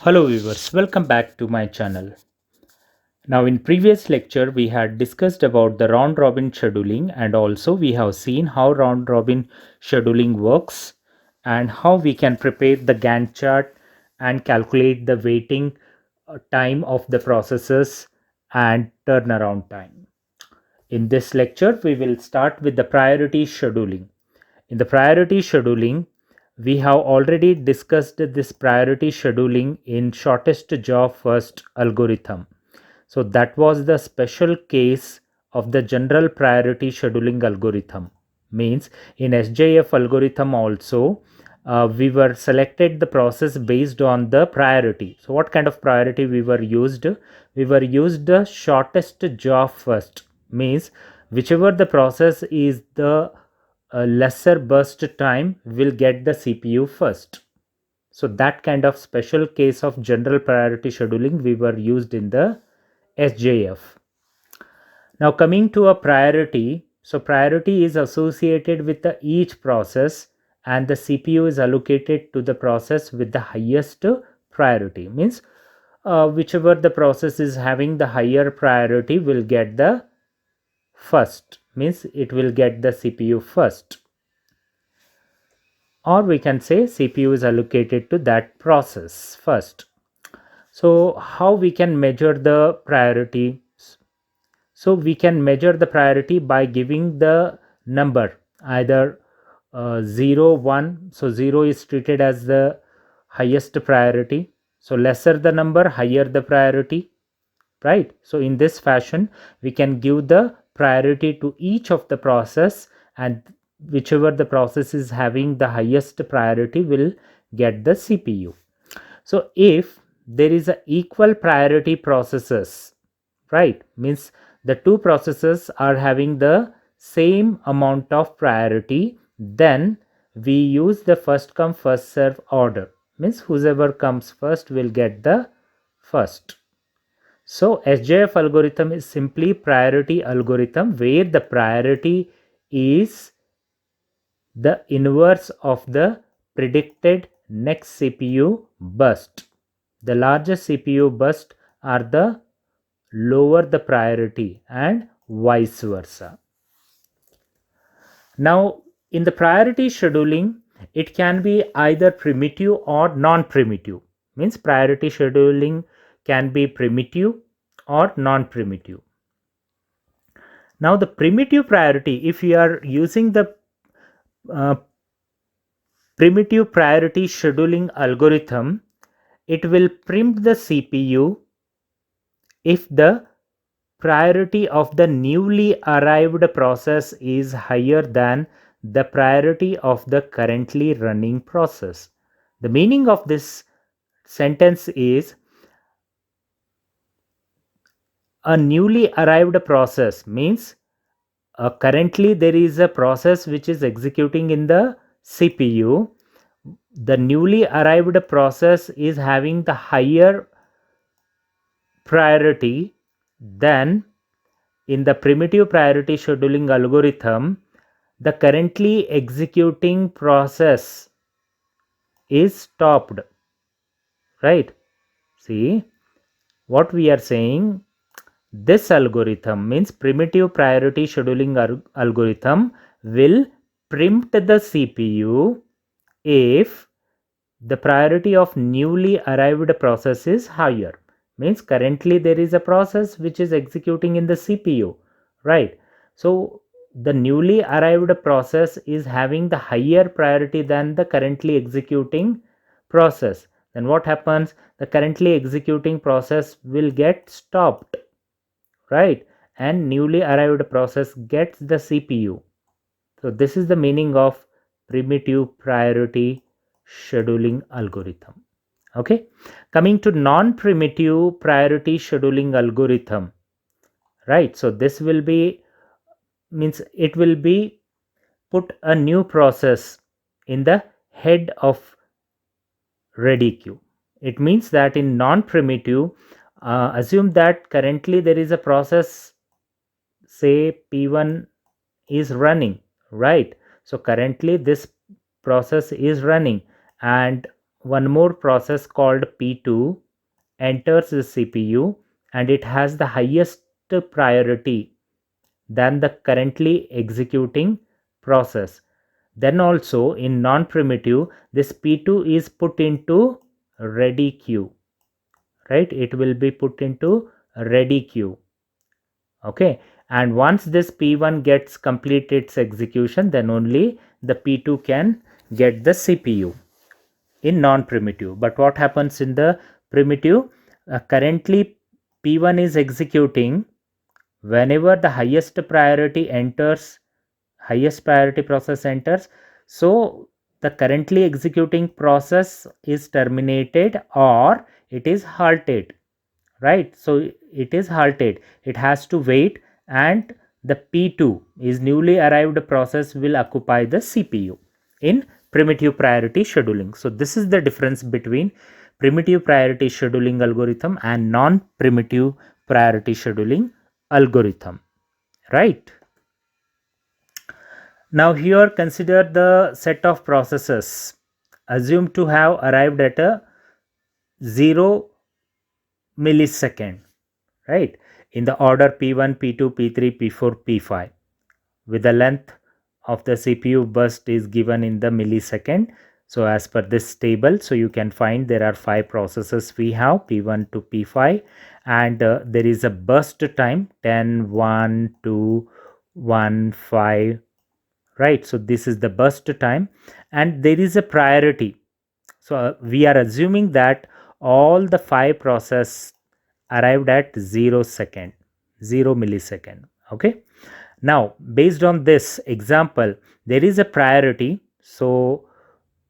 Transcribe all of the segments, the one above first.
Hello viewers, welcome back to my channel. Now in previous lecture we had discussed about the round robin scheduling, and also we have seen how round robin scheduling works and how we can prepare the Gantt chart and calculate the waiting time of the processes and turnaround time. In this lecture we will start with the priority scheduling. In the priority scheduling, we have already discussed this priority scheduling in shortest job first algorithm. So that was the special case of the general priority scheduling algorithm. Means in SJF algorithm also, we were selected the process based on the priority. So what kind of priority we were used? We were used the shortest job first. Means whichever the process is the lesser burst time will get the CPU first. So that kind of special case of general priority scheduling we were used in the SJF. Now coming to a priority, so priority is associated with the each process and the CPU is allocated to the process with the highest priority. Means whichever the process is having the higher priority will get the first. Means it will get the CPU first. Or we can say CPU is allocated to that process first. So how we can measure the priority? So we can measure the priority by giving the number either 0, 1. So 0 is treated as the highest priority. So lesser the number, higher the priority, right? So in this fashion, we can give the priority to each of the process, and whichever the process is having the highest priority will get the CPU. So if there is a equal priority processes, right, means the two processes are having the same amount of priority, then we use the first come first serve order. Means whoever comes first will get the first. So SJF algorithm is simply priority algorithm where the priority is the inverse of the predicted next CPU burst. The larger CPU burst are the lower the priority and vice versa. Now in the priority scheduling, it can be either primitive or non-primitive. Means priority scheduling can be primitive or non-primitive. Now the primitive priority, if you are using the uh, primitive priority scheduling algorithm, it will preempt the CPU if the priority of the newly arrived process is higher than the priority of the currently running process. The meaning of this sentence is a newly arrived process means currently there is a process which is executing in the CPU. The newly arrived process is having the higher priority than in the primitive priority scheduling algorithm. The currently executing process is stopped, right? See what we are saying, this algorithm means primitive priority scheduling algorithm will preempt the CPU if the priority of newly arrived process is higher. Means currently there is a process which is executing in the CPU, right? So the newly arrived process is having the higher priority than the currently executing process. Then what happens? The currently executing process will get stopped, right? And newly arrived process gets the CPU. So this is the meaning of primitive priority scheduling algorithm. Okay, coming to non-primitive priority scheduling algorithm, right? So this will be means it will be put a new process in the head of ready queue. It means that in non-primitive, assume that currently there is a process, say P1 is running, right? So currently this process is running, and one more process called P2 enters the CPU and it has the highest priority than the currently executing process. Then also in non-primitive, this P2 is put into ready queue, right? It will be put into ready queue. Okay, and once this P1 gets complete its execution, then only the P2 can get the CPU in non-primitive. But what happens in the primitive? Currently P1 is executing whenever the highest priority process enters. So the currently executing process is terminated or it is halted, right? So it is halted, it has to wait, and the P2 is newly arrived process will occupy the CPU in primitive priority scheduling. So this is the difference between primitive priority scheduling algorithm and non-primitive priority scheduling algorithm, right? Now here consider the set of processes assumed to have arrived at a 0 millisecond, right, in the order P1, P2, P3, P4, P5, with the length of the CPU burst is given in the millisecond. So as per this table, so you can find there are 5 processes we have, P1 to P5, and there is a burst time 10, 1, 2, 1, 5, right? So this is the burst time, and there is a priority. So we are assuming that all the 5 process arrived at 0 second, 0 millisecond. Okay, now based on this example, there is a priority. So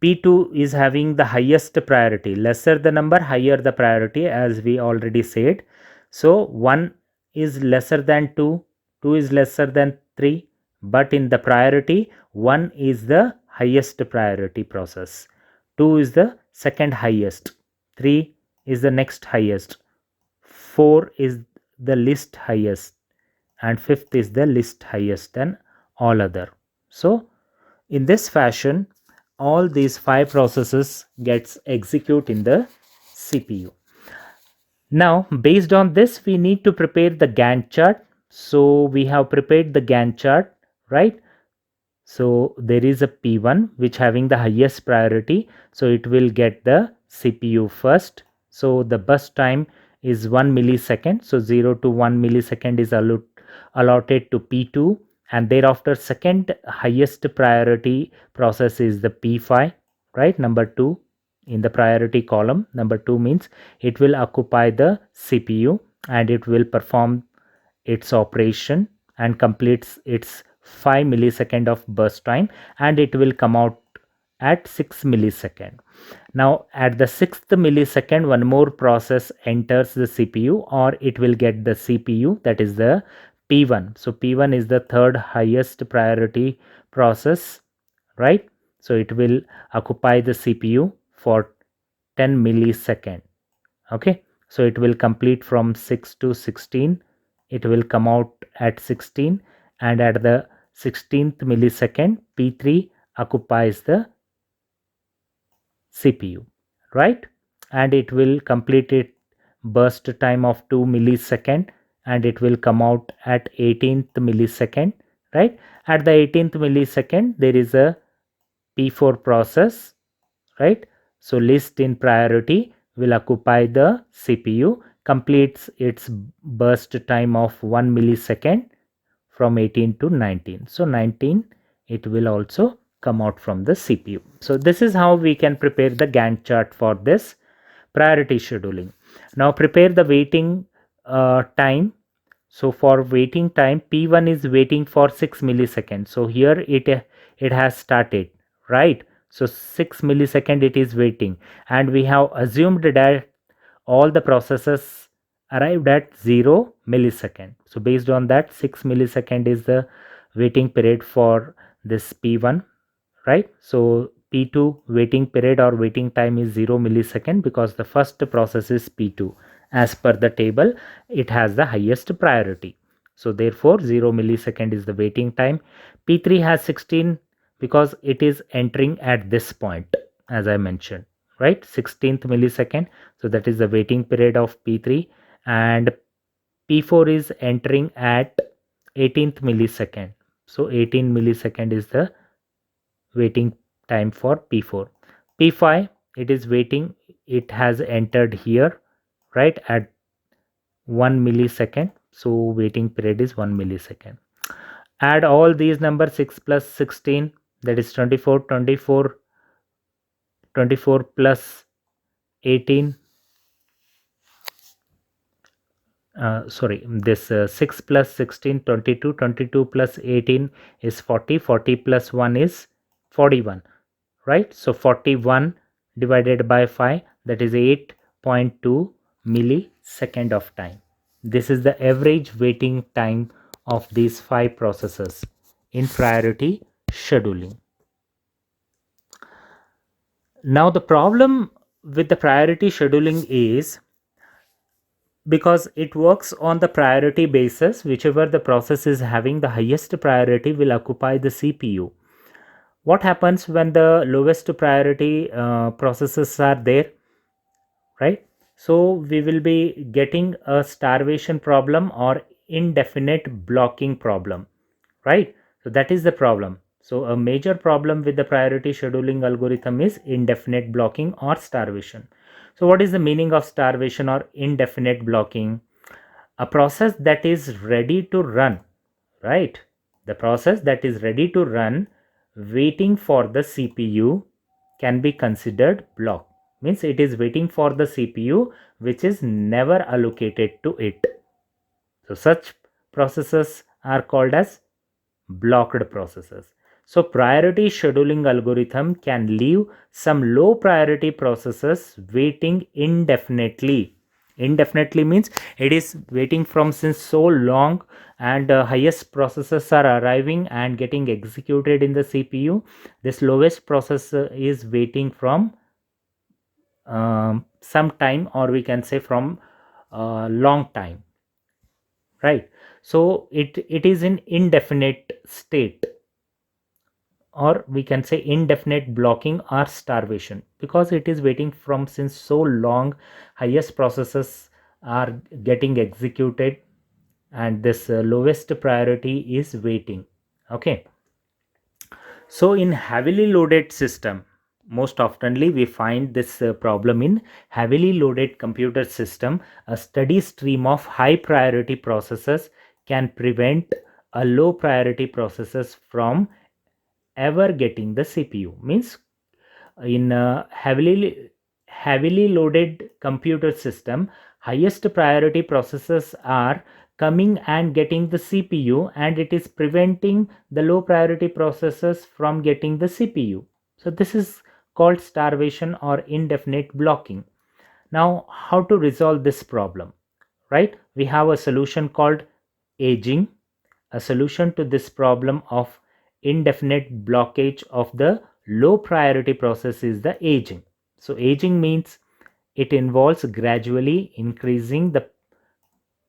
P2 is having the highest priority, lesser the number, higher the priority, as we already said. So 1 is lesser than 2, 2 is lesser than 3, but in the priority 1 is the highest priority process, 2 is the second highest, 3 is the next highest, 4 is the least highest, and 5th is the least highest than all other. So in this fashion, all these 5 processes gets execute in the CPU. Now based on this, we need to prepare the Gantt chart. So we have prepared the Gantt chart, right? So there is a P1 which having the highest priority, so it will get the CPU first. So the burst time is 1 millisecond, so 0 to 1 millisecond is allotted to P2, and thereafter second highest priority process is the P5, right, number 2 in the priority column. Number 2 means it will occupy the CPU and it will perform its operation and completes its 5 millisecond of burst time, and it will come out at 6 millisecond. Now at the 6th millisecond, one more process enters the CPU, or it will get the CPU, that is the P1. So P1 is the third highest priority process, right? So it will occupy the CPU for 10 millisecond. Okay, so it will complete from 6 to 16, it will come out at 16, and at the 16th millisecond P3 occupies the CPU, right? And it will complete it burst time of 2 millisecond, and it will come out at 18th millisecond, right? At the 18th millisecond there is a P4 process, right? So least in priority will occupy the CPU, completes its burst time of 1 millisecond from 18 to 19. So 19, it will also come out from the CPU. So this is how we can prepare the Gantt chart for this priority scheduling. Now prepare the waiting time. So for waiting time, P1 is waiting for 6 milliseconds. So here it has started, right? So 6 millisecond it is waiting, and we have assumed that all the processes arrived at 0 millisecond. So based on that, 6 millisecond is the waiting period for this P1, right? So P2 waiting period or waiting time is 0 millisecond because the first process is P2. As per the table, it has the highest priority. So therefore 0 millisecond is the waiting time. P3 has 16 because it is entering at this point, as I mentioned, right? 16th millisecond. So that is the waiting period of P3, and P4 is entering at 18th millisecond. So 18 millisecond is the waiting time for P4. P5, it is waiting, it has entered here, right, at 1 millisecond. So waiting period is 1 millisecond. Add all these numbers, 6 plus 16, that is 24, 24, 24 plus 18, sorry, this 6 plus 16, 22, 22 plus 18 is 40, 40 plus 1 is 41, right? So 41 divided by 5, that is 8.2 millisecond of time. This is the average waiting time of these 5 processes in priority scheduling. Now the problem with the priority scheduling is, because it works on the priority basis, whichever the process is having the highest priority will occupy the CPU. What happens when the lowest priority processes are there, right? So we will be getting a starvation problem or indefinite blocking problem, right? So that is the problem. So a major problem with the priority scheduling algorithm is indefinite blocking or starvation. So what is the meaning of starvation or indefinite blocking? A process that is ready to run, right? The process that is ready to run waiting for the CPU can be considered block. Means it is waiting for the CPU which is never allocated to it. So such processes are called as blocked processes. So priority scheduling algorithm can leave some low priority processes waiting indefinitely. Indefinitely means it is waiting from since so long, and highest processes are arriving and getting executed in the CPU. This lowest process is waiting from some time, or we can say from long time, right? So it is in indefinite state, or we can say indefinite blocking or starvation, because it is waiting from since so long. Highest processes are getting executed, and this lowest priority is waiting. Okay, so in heavily loaded system, most oftenly we find this problem in heavily loaded computer system. A steady stream of high priority processes can prevent a low priority processes from ever getting the CPU. Means in a heavily loaded computer system, highest priority processes are coming and getting the CPU, and it is preventing the low priority processes from getting the CPU. So this is called starvation or indefinite blocking. Now how to resolve this problem, right? We have a solution called aging. A solution to this problem of indefinite blockage of the low priority process is the aging. So aging means it involves gradually increasing the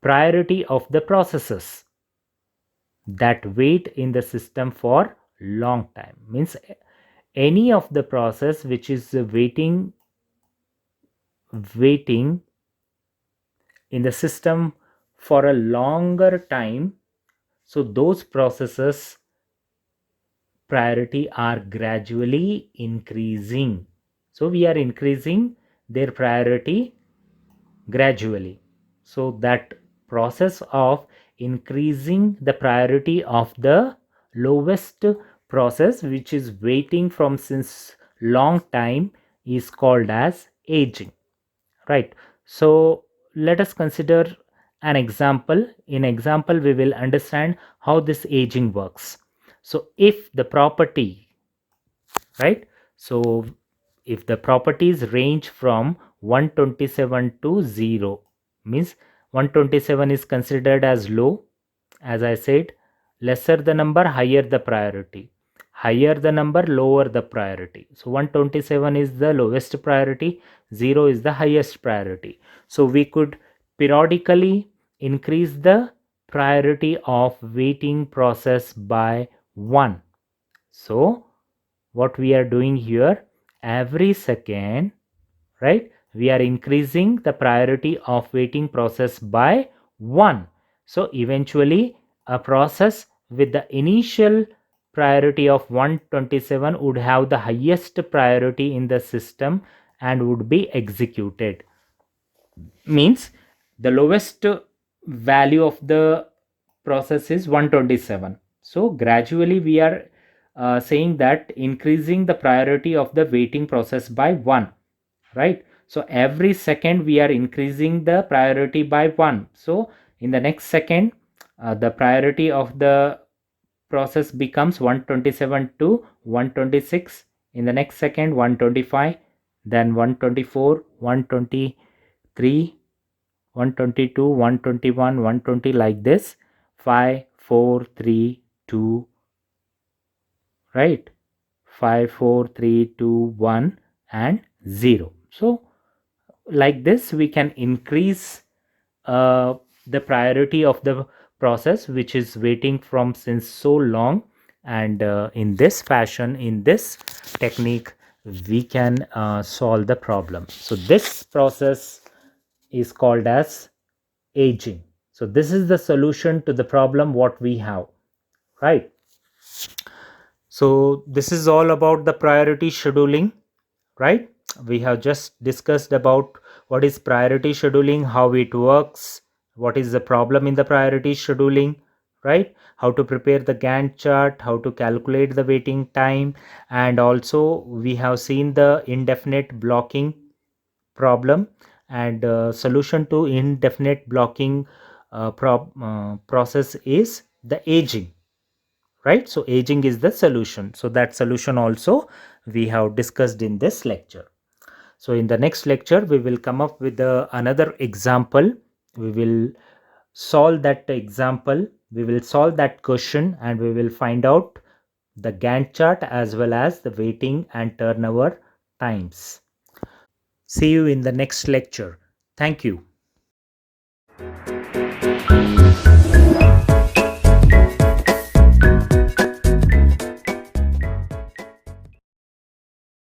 priority of the processes that wait in the system for long time. Means any of the process which is waiting in the system for a longer time, so those processes priority are gradually increasing. So we are increasing their priority gradually. So that process of increasing the priority of the lowest process which is waiting from since long time is called as aging, right? So let us consider an example. In example we will understand how this aging works. So if the property, right, so if the properties range from 127 to 0, means 127 is considered as low. As I said, lesser the number, higher the priority. Higher the number, lower the priority. So 127 is the lowest priority, 0 is the highest priority. So we could periodically increase the priority of waiting process by 1. So what we are doing here, every second right? We are increasing the priority of waiting process by 1. So eventually a process with the initial priority of 127 would have the highest priority in the system and would be executed. Means the lowest value of the process is 127. So gradually we are saying that increasing the priority of the waiting process by 1, right? So every second we are increasing the priority by 1. So in the next second the priority of the process becomes 127 to 126. In the next second 125, then 124, 123, 122, 121, 120, like this. 5, 4, 3, 2, right? 5, 4, 3, 2, 1 and 0. So like this we can increase the priority of the process which is waiting from since so long, and in this fashion, in this technique, we can solve the problem. So this process is called as aging. So this is the solution to the problem what we have, right? So this is all about the priority scheduling, right? We have just discussed about what is priority scheduling, how it works, what is the problem in the priority scheduling, right? How to prepare the Gantt chart, how to calculate the waiting time, and also we have seen the indefinite blocking problem, and solution to indefinite blocking process is the aging, right? So aging is the solution. So that solution also we have discussed in this lecture. So in the next lecture we will come up with another example. We will solve that example, we will solve that question, and we will find out the Gantt chart as well as the waiting and turnover times. See you in the next lecture. Thank you.